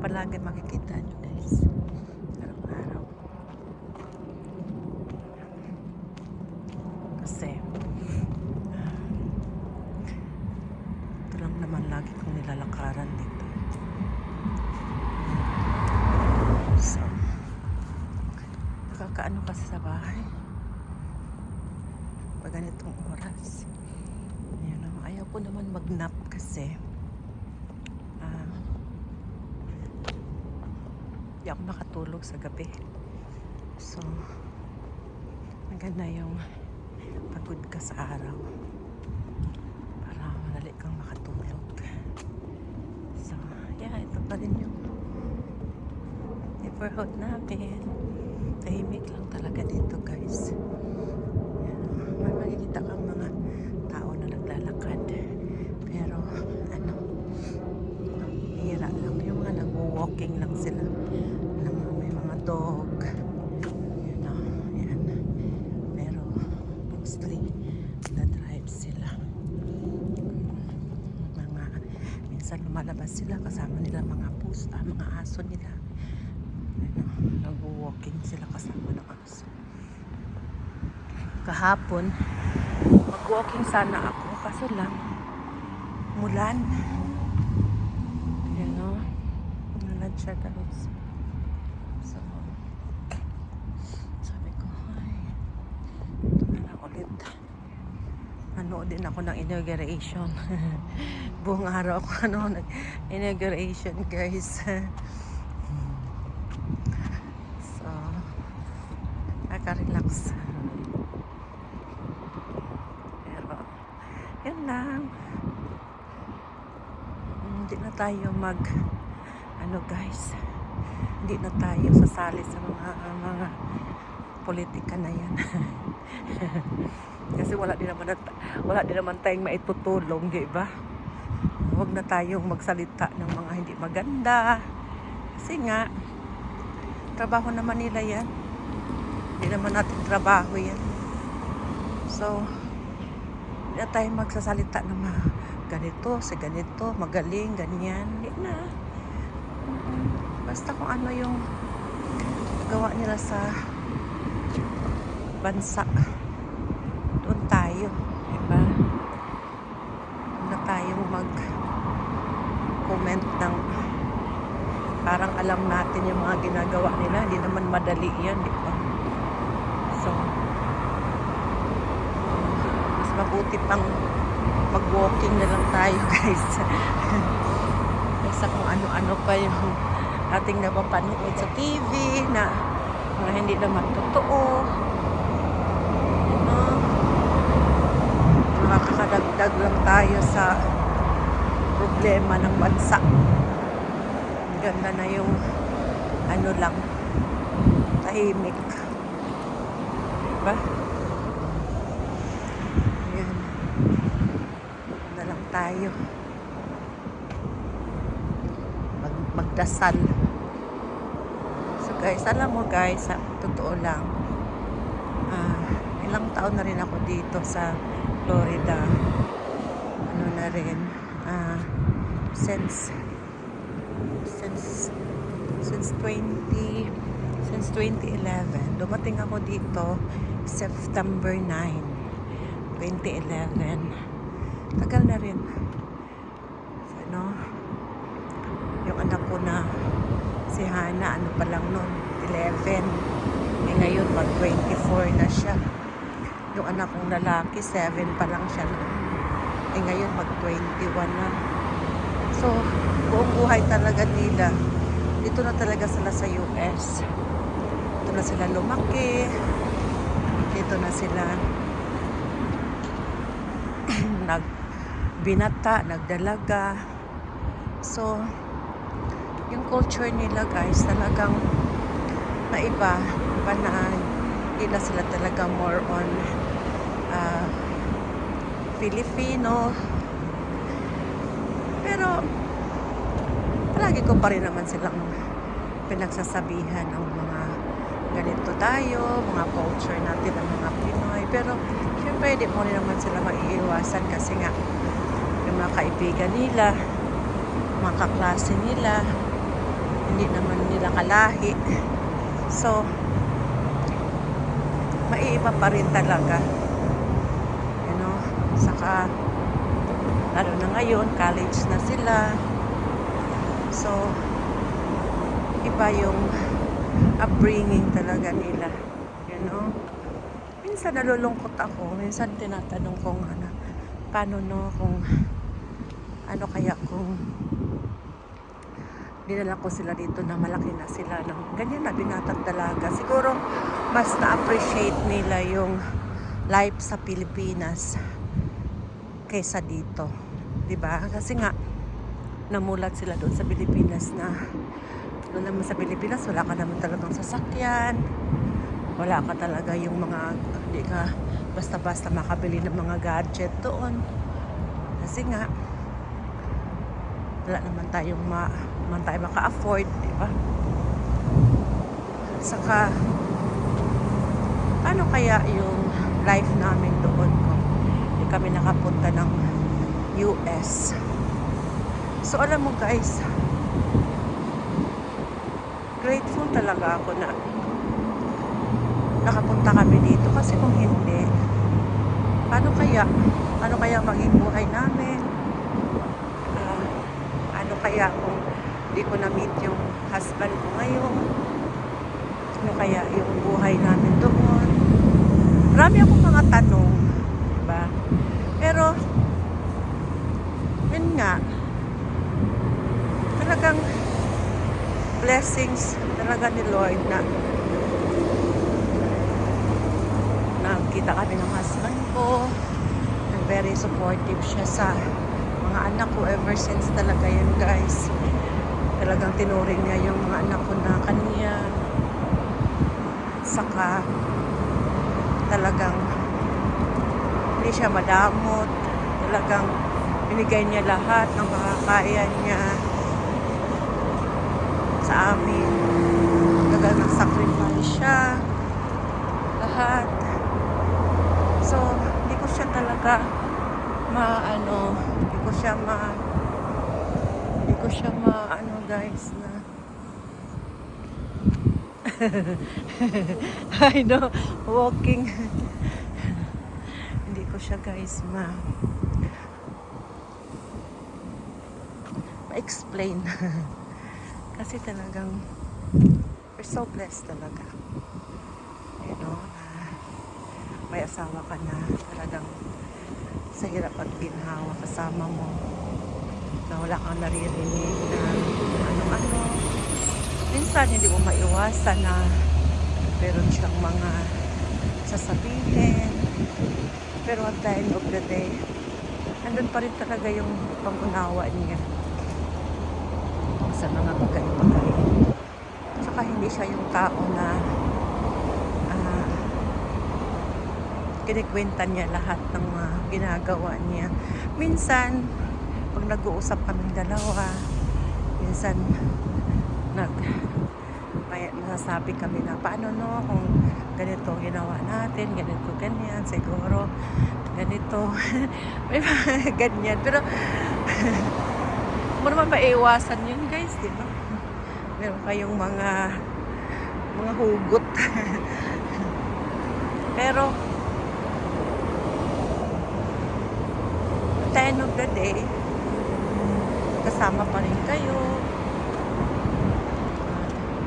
palagi makikita nyo guys. Araw-araw. Kasi ito lang naman lagi kong nilalakaran dito. So, nakakaano kasi sa bahay pag ganitong oras. Ayan, ayaw ko naman mag-nap kasi hindi ako makatulog sa gabi. So, maganda yung pagod ka sa araw para madali kang makatulog. So, yeah, ito pa rin yung neighborhood namin. Tahimik lang talaga dito guys. May makikita kang mga tao na naglalakad. Pero, hira lang. Yung mga nag-walking lang sila. May mga dog. Yan. Pero, mostly, na-drive sila. Minsan lumalabas sila kasama nila mga mga aso nila. Nag-walking sila kasama ng aso. Kahapon, mag-walking sana ako kaso lang mulan. Mulan siya guys. So, sabi ko, ito na lang ulit. Nanood din ako ng inauguration. Buong araw ako nag-inauguration guys. So, naka-relax. Pero, yun lang. Hindi na tayo guys. Hindi na tayo sasali sa mga politika na yan. Kasi wala din naman tayong maitutulong, di ba? Huwag na tayong magsalita ng mga hindi maganda. Kasi nga, trabaho naman nila yan. Hindi naman natin trabaho yan. So, hindi na tayong magsasalita ng mga ganito, magaling, ganyan. Hindi na. Basta kung ano yung gawa nila sa bansa, doon tayo, diba? Doon na tayo mag-comment ng parang alam natin yung mga ginagawa nila. Hindi naman madali yan, diba? So, mas mabuti pang mag-walking na lang tayo guys. Kaysa kung ano-ano pa yung ating napapanood sa TV na mga hindi naman totoo. Nakakadagdag lang tayo sa problema ng bansa. Ganda na yung lang, tahimik. Diba? Ayan. Na lang tayo. Magdasal. So guys, alam mo guys, totoo lang. Ilang taon na rin ako dito sa Florida. Na rin. Since 2011. Dumating ako dito September 9, 2011. Tagal na rin. So, yung anak ko na si Hana, pa lang nun, 11. Ngayon, mag-24 na siya. Yung anak kong lalaki, 7 pa lang siya nun. Ngayon, mag-21 na. So, buong buhay talaga nila. Dito na talaga sila sa US. Dito na sila lumaki. Dito na sila nagbinata, nagdalaga. So, yung culture nila guys talagang naiba na hindi na sila talaga more on Filipino, pero palagi ko pa rin naman silang pinagsasabihan ng mga ganito tayo, mga culture natin ng mga Pinoy, pero syempre di mo rin naman sila maiiwasan kasi nga yung mga kaibigan nila, mga kaklase nila, hindi naman nila kalahi. So, maiiba pa rin talaga. You know, saka, lalo na ngayon, college na sila. So, iba yung upbringing talaga nila. You know? Minsan nalulungkot ako. Minsan tinatanong kong paano no, kung ano kaya kung dinala ko sila dito na malaki na sila ng ganyan na binatang dalaga. Siguro mas na-appreciate nila yung life sa Pilipinas kaysa dito. 'Di ba? Kasi nga namulat sila doon sa Pilipinas na doon naman sa Pilipinas wala ka naman talagang sasakyan. Wala ka talaga yung mga hindi ka basta-basta makabili ng mga gadget doon. Kasi nga wala naman tayo maka-afford, di ba? Saka paano kaya yung life namin doon kung hindi kami nakapunta ng US? So alam mo guys, grateful talaga ako na nakapunta kami dito kasi kung hindi, paano kaya maging buhay namin? Ano kaya kung di ko na-meet yung husband ko ngayon? Ano kaya yung buhay namin doon? Marami akong mga tanong, diba? Pero yun nga, talagang blessings talaga ni Lord na nakita kami ng husband ko, and very supportive siya sa mga anak ko ever since talaga yan guys. Talagang tinuring niya yung mga anak ko na kanya. Saka talagang hindi siya madamot. Talagang binigay niya lahat ng makakaya niya sa amin. Tagal ng sacrifice siya. Lahat. So, hindi ko siya talaga guys na I know, walking hindi ko siya guys ma-explain kasi talagang we're so blessed talaga, you know, may asawa ka na talagang sa hirap at ginhawa kasama mo na wala kang naririnig na ano-ano. Minsan hindi mo maiwasan na meron siyang mga sasabihin, pero at the end of the day nandun pa rin talaga yung pangunawa niya sa mga bagay-bagay. Saka hindi siya yung tao na kinikwentan niya lahat ng mga ginagawa niya. Minsan pag nag-uusap kaming dalawa, minsan may masasabi kami na paano no kung ganito ginawa natin, ganito ganyan, siguro ganito may mga ganyan, pero mo naman maiwasan yun guys, di ba? Meron kayong mga hugot pero at the end of the day kasama pa rin kayo,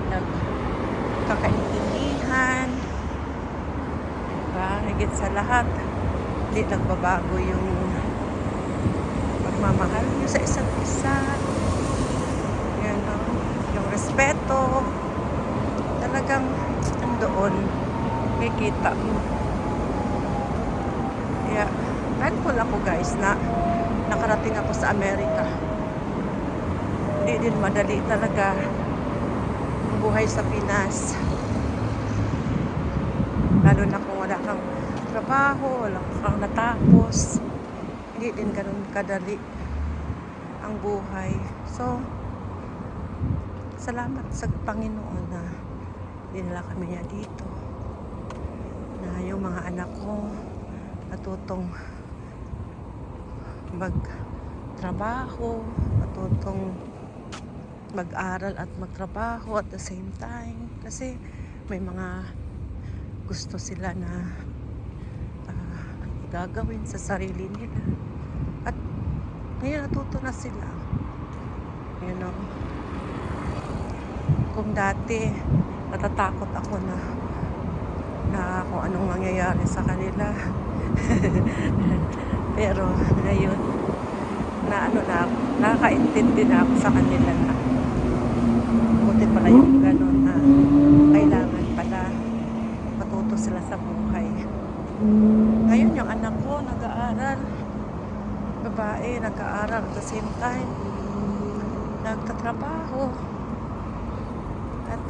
nagkakaintindihan, diba? Higit sa lahat hindi nagbabago yung pagmamahal nyo sa isa't isa, yan, no? Yung respeto talagang andoon, kikita mo. Kaya thankful ako guys na nakarating ako sa Amerika. Hindi din madali talaga ang buhay sa Pinas. Lalo na kung wala kang trabaho, wala kang natapos. Hindi din ganun kadali ang buhay. So, salamat sa Panginoon na dinala kami niya dito. Na yung mga anak ko natutong magtrabaho, matutong mag-aral at magtrabaho at the same time. Kasi may mga gusto sila na gagawin sa sarili nila. At ngayon natuto na sila. You know, kung dati natatakot ako na kung anong mangyayari sa kanila. Pero ngayon nakakaintindi na ako sa kanila na buti pala yung gano'n na kailangan pala matuto sila sa buhay. Ngayon yung anak ko nag-aaral, babae nag-aaral at the same time nagtatrabaho at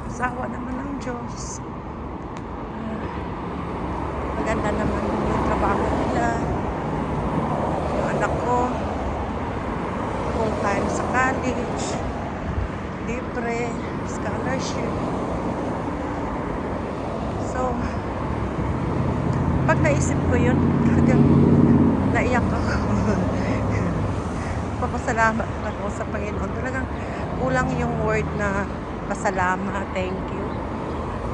asawa naman ng Diyos. Maganda naman yung trabaho nila. Yung anak ko full time sa college, libre, scholarship. So pag naisip ko yun, talagang naiyak ako. Papasalamat ako sa Panginoon. Talagang kulang yung word na pasalamat, thank you.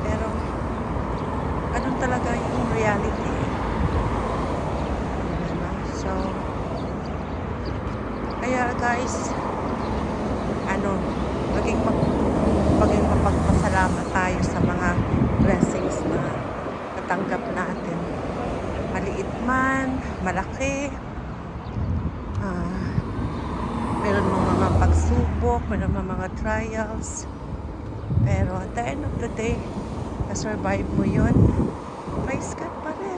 Pero ganun talaga yung reality. So kaya guys, maging mapagpasalamat tayo sa mga blessings na natanggap natin. Maliit man, malaki, meron mga pagsubok, meron mga trials, pero at the end of the day, na-survive mo yun, praise God pa rin,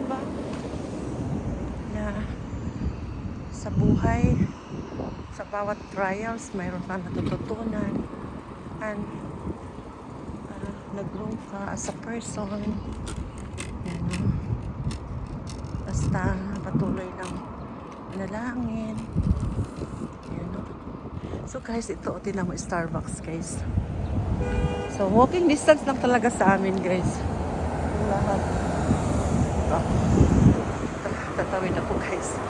diba? Na sa buhay, sa bawat trials, mayroon kang natututunan, and nag-grow ka as a person, basta patuloy lang manalangin. So guys, ito tinan mo, Starbucks guys. So walking distance lang talaga sa amin guys. Yung lahat. Tatawid ako guys.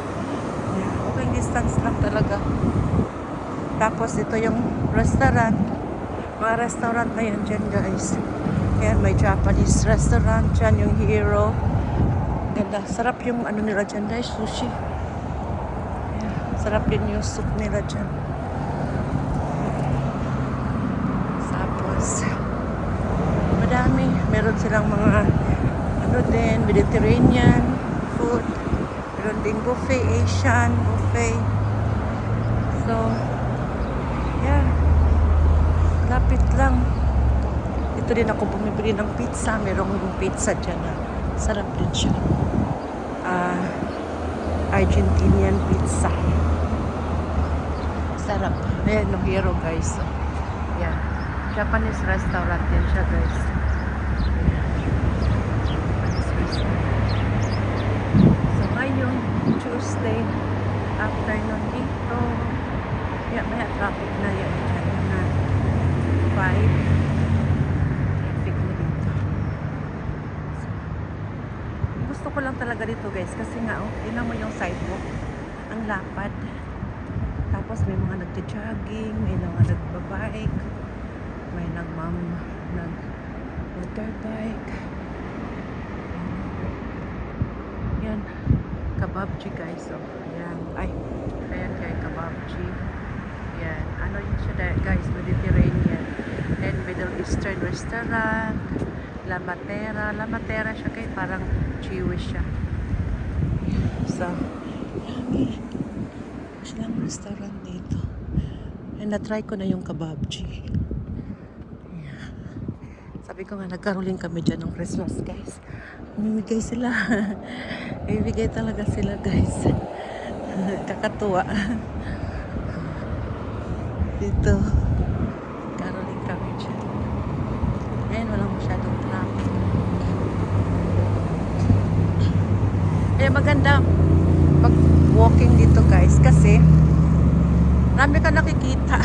Walking distance lang talaga. Tapos ito yung restaurant. Mga restaurant na yan dyan guys. Yan, may Japanese restaurant dyan, yung Hero. Ganda. Sarap yung ano nila dyan guys, sushi. Yan. Sarap din yung soup nila dyan. Tapos madami. Meron silang mga Mediterranean food. Meron din buffet, Asian buffet. So yeah, lapit lang. Ito din ako bumibili ng pizza. Merong pizza dyan na sarap din siya. Argentinian pizza. Sarap. Ayan, no Hero guys. So, yeah. Japanese restaurant yan siya guys. Japanese restaurant. So ngayon, Tuesday, afternoon dito. Yeah, may traffic na yan dyan na 5. Traffic na dito. So, gusto ko lang talaga dito guys kasi nga, tingnan mo yung sidewalk. Ang lapad. Tapos may mga nagja-jogging, may mga nagbabike. May nag-motorbike. Yan. Kababji guys. So, yan. Ayan kay Kababji. Yan. Ano yun siya guys? Mediterranean. And Middle Eastern restaurant. La Matera. La Matera siya kay parang Jewish siya. So, silang restaurant dito. And na-try ko na yung Kababji. Sabi ko nga, nagkaroling kami dyan ng Christmas, guys. Umibigay sila. Ibigay talaga sila, guys. Kakatuwa. Dito. Nagkaroling kami dyan. Ayan, walang masyadong traffic. Kaya maganda mag-walking dito, guys. Kasi, marami ka nakikita.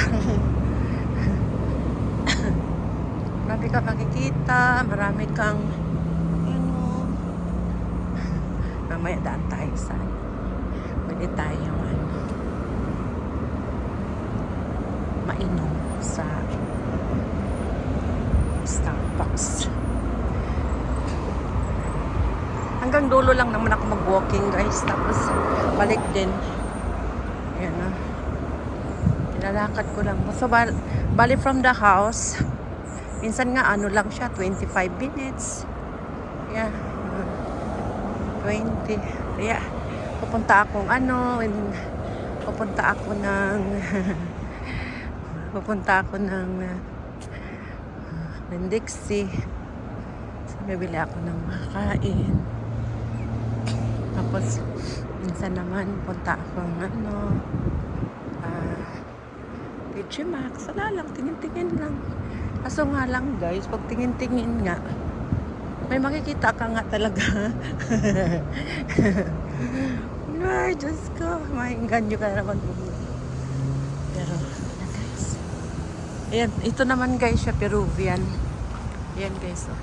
Marami kang makikita, marami kang mamaya daan tayo sa pwede tayong makainom sa Starbucks. Hanggang dulo lang naman ako mag-walking guys, tapos balik din. Ayan na. Nilalakad ko lang. So, bali from the house, minsan nga ano lang siya, 25 minutes. Yeah. 20. Yeah. Pupunta akong pupunta ako ng Mendixi. So, bibili ako ng makain. Tapos, minsan naman, punta akong PG Max. Wala lang, tingin-tingin lang. Kaso nga lang guys, pag tingin-tingin nga, may makikita ka nga talaga. Ay, Diyos ko. Maingganyo ka naman po. Pero, guys. Ayan, ito naman guys, siya Peruvian. Ayan guys, oh.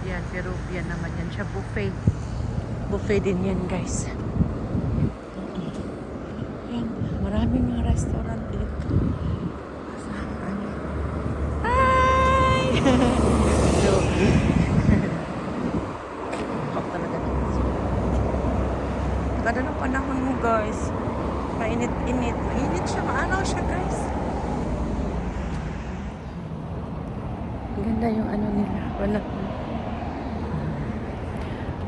Ayan, Peruvian naman yan. Siya buffet. Buffet din yan guys. Ayan, maraming mga restaurant dito. Hi! Ganda ng panahon mo guys. Mainit-init. Mainit siya. Maanaw siya guys. Ganda yung nila. Wala.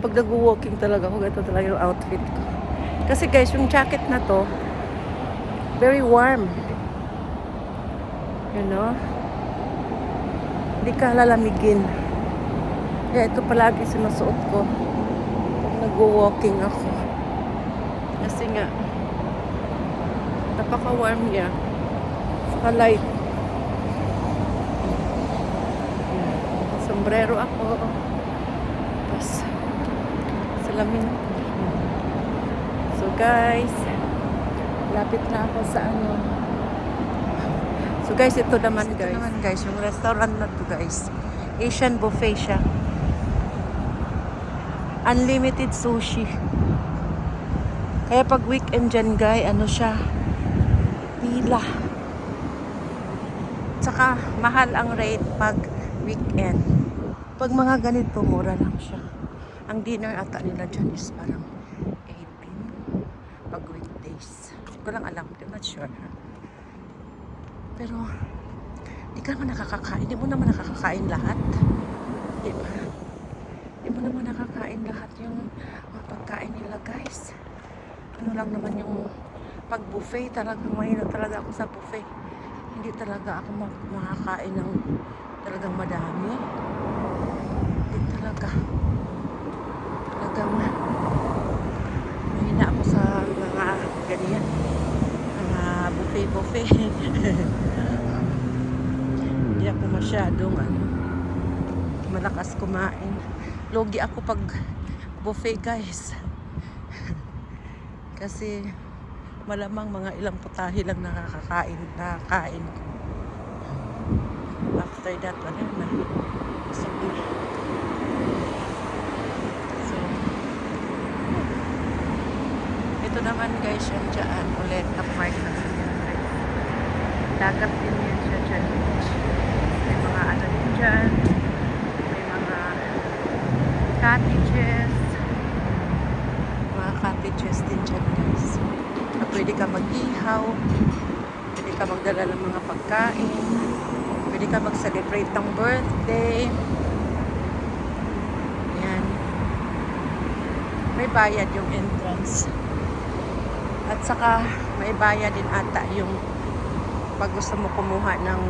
Pag nag-walking talaga ako, ganito talaga yung outfit ko. Kasi guys, yung jacket na to, very warm. You know? Hindi ka lalamigin. Kaya ito palagi sinusuot ko pag nag-walking ako. Kasi nga, napaka-warm niya. Saka light. Sombrero ako. Tapos, salamin. So guys, lapit na ako sa So guys, ito naman guys. Yung restaurant na to guys. Asian buffet siya. Unlimited sushi. Kaya pag weekend dyan, guys, siya, pila. Tsaka, mahal ang rate pag weekend. Pag mga ganito, mura lang siya. Ang dinner ata nila dyan is parang 18 pag weekdays. Hindi ko lang alam, I'm not sure. Pero, di ka naman nakakakain. Di mo naman nakakakain lahat. Di mo naman nakakain lahat yung pagkain nila, guys. Ano lang naman yung pag-buffet, talagang mahina talaga ako sa buffet. Hindi talaga ako makakain ng talagang madami. Hindi talaga. Talagang mahina ako sa mga ganyan. Mga buffet. Hindi ako masyadong malakas kumain. Logi ako pag buffet guys. Kasi malamang mga ilang putahe lang nakakain ko. After that, wala na. So, ito naman guys, yan dyan. Ulit, upmark na siya. Dagat din yan siya dyan. May mga din dyan. May mga cottages. Cottages din dyan guys. Na pwede ka mag-ihaw, pwede ka magdala ng mga pagkain, pwede ka mag-celebrate ng birthday. Yan. May bayad yung entrance. At saka may bayad din ata yung pag gusto mo kumuha ng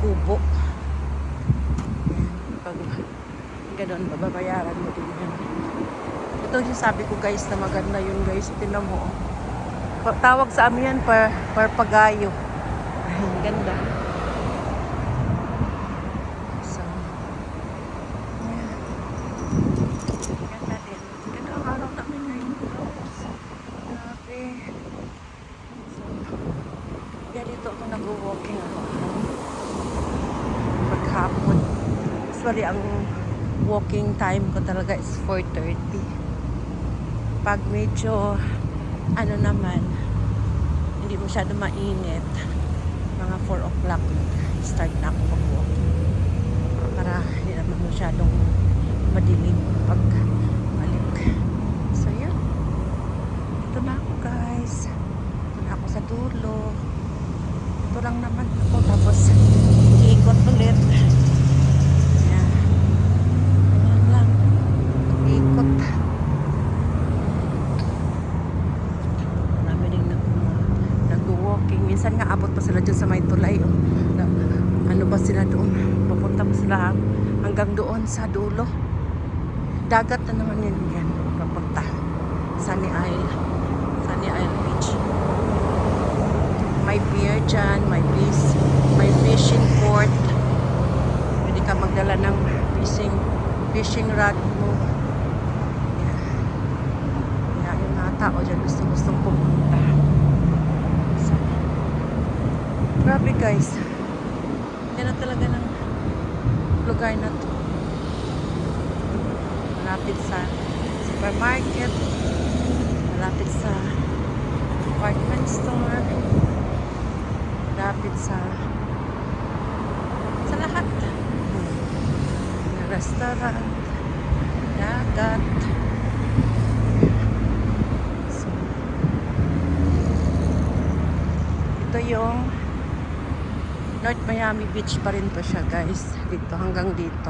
kubo. Pag ganoon, babayaran mo din yan. Ito yung sabi ko guys na maganda yun guys. Tingnan mo. Tawag sa amin yan per pagayo. Ay, ganda. So, yeah. Ganda din. Ganda ang araw namin ngayon. Grabe. So, yeah, dito ako nag-walking ako. Paghapon. Usually, ang walking time ko talaga is 4:30. Pag medyo naman hindi masyado mainit, mga mga 4 o'clock start na ako mag-walking para hindi naman masyadong madilim pag balik. So yun, ito na ako guys, ito na ako sa dulo, ito lang naman ako, tapos iikot ulit. Ayan, ayan lang, iikot. Marami rin nag-walking, minsan nga abot pa sila dyan sa may tulay. Ano ba sila doon, papunta pa sila hanggang doon sa dulo. Dagat na naman yun yan, papunta Sunny Isle Beach. May pier dyan, may fishing port, pwede ka magdala ng fishing rod mo. Kaya yung mga tao dyan gustong pumunta. So, grabe guys, yan na talaga ng lugar na to. Malapit sa supermarket, malapit sa department store, malapit sa lahat. May restaurant, dagat. So, ito yung North Miami Beach pa rin to siya guys, dito hanggang dito.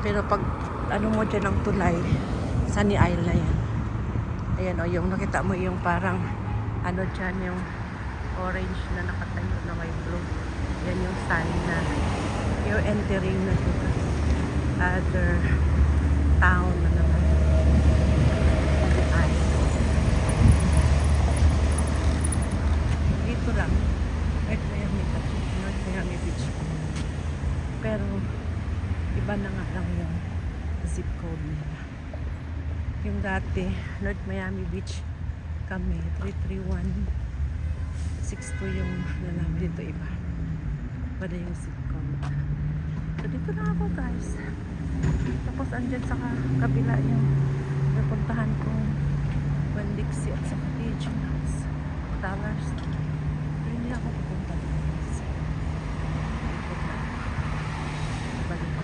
Pero pag ano mo dyan ang tulay, Sunny Isle na yan. Ayan o, yung nakita mo yung parang ano dyan, yung orange na nakatayo na may blue. Yan yung sign na you're entering na to the other town na naman. Sunny Isle. Dito lang. North Miami Beach. Pero iba na nga lang yung zip code nila. Yung dati North Miami Beach kami 33162 yung nalang, dito iba na yung zip code. So dito na ako guys, tapos andyan sa kabila yung napuntahan kong Winn-Dixie at sa Cottage House Dollars. Pero hindi ako pupunta guys. Balik na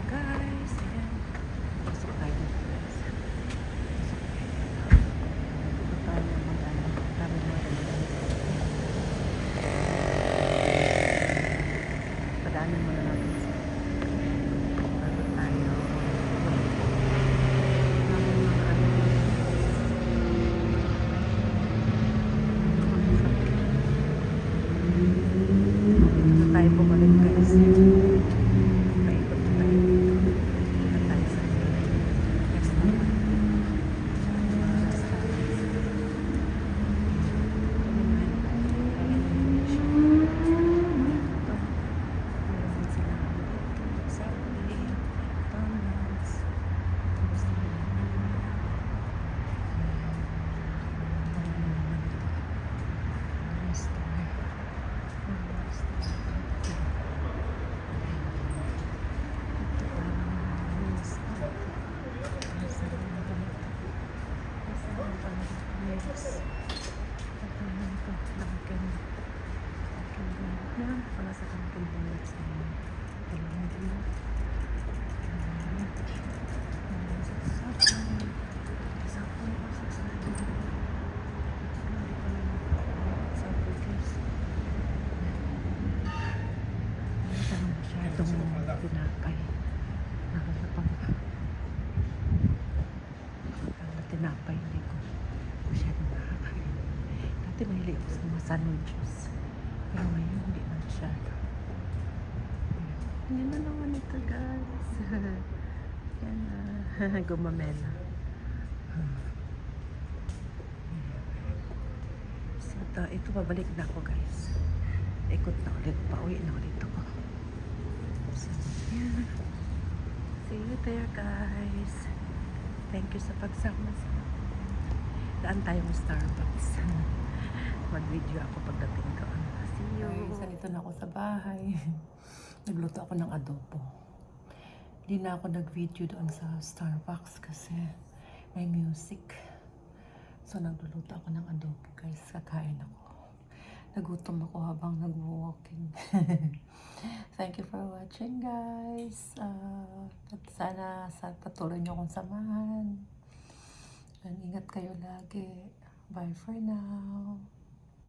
guys, ayan, pasok tayo dito guys. Pasok tayo magdala, kami magdala. Padaanin muna natin bago tayo tayo bumalik guys. Paikot na tayo dito. At tayo sa next naman. Para sa Dunkin Donuts naman. Masyadong tinapay. Nakasapang tinapay, hindi ko masyadong nakakain. Dati mahilig ako sa mga sandwiches. Pero ngayon, hindi na masyado. Yan na naman ito, guys. Yan na. Gumamela. So, ito, pabalik na ako, guys. Ikot na ulit. Pauwi na ulit ako. So, yan. See you there, guys. Thank you sa pagsama sa daan tayong Starbucks. Mag-video ako pagdating doon. See you. Salito na ako sa bahay. Nagluto ako ng adobo. Hindi na ako nag-video doon sa Starbucks kasi may music. So nagluluto ako ng adobo guys. Kakain ako. Nagutom ako habang nag-walking. Thank you for watching, guys. At sana patuloy niyo akong samahan. And ingat kayo lagi. Bye for now.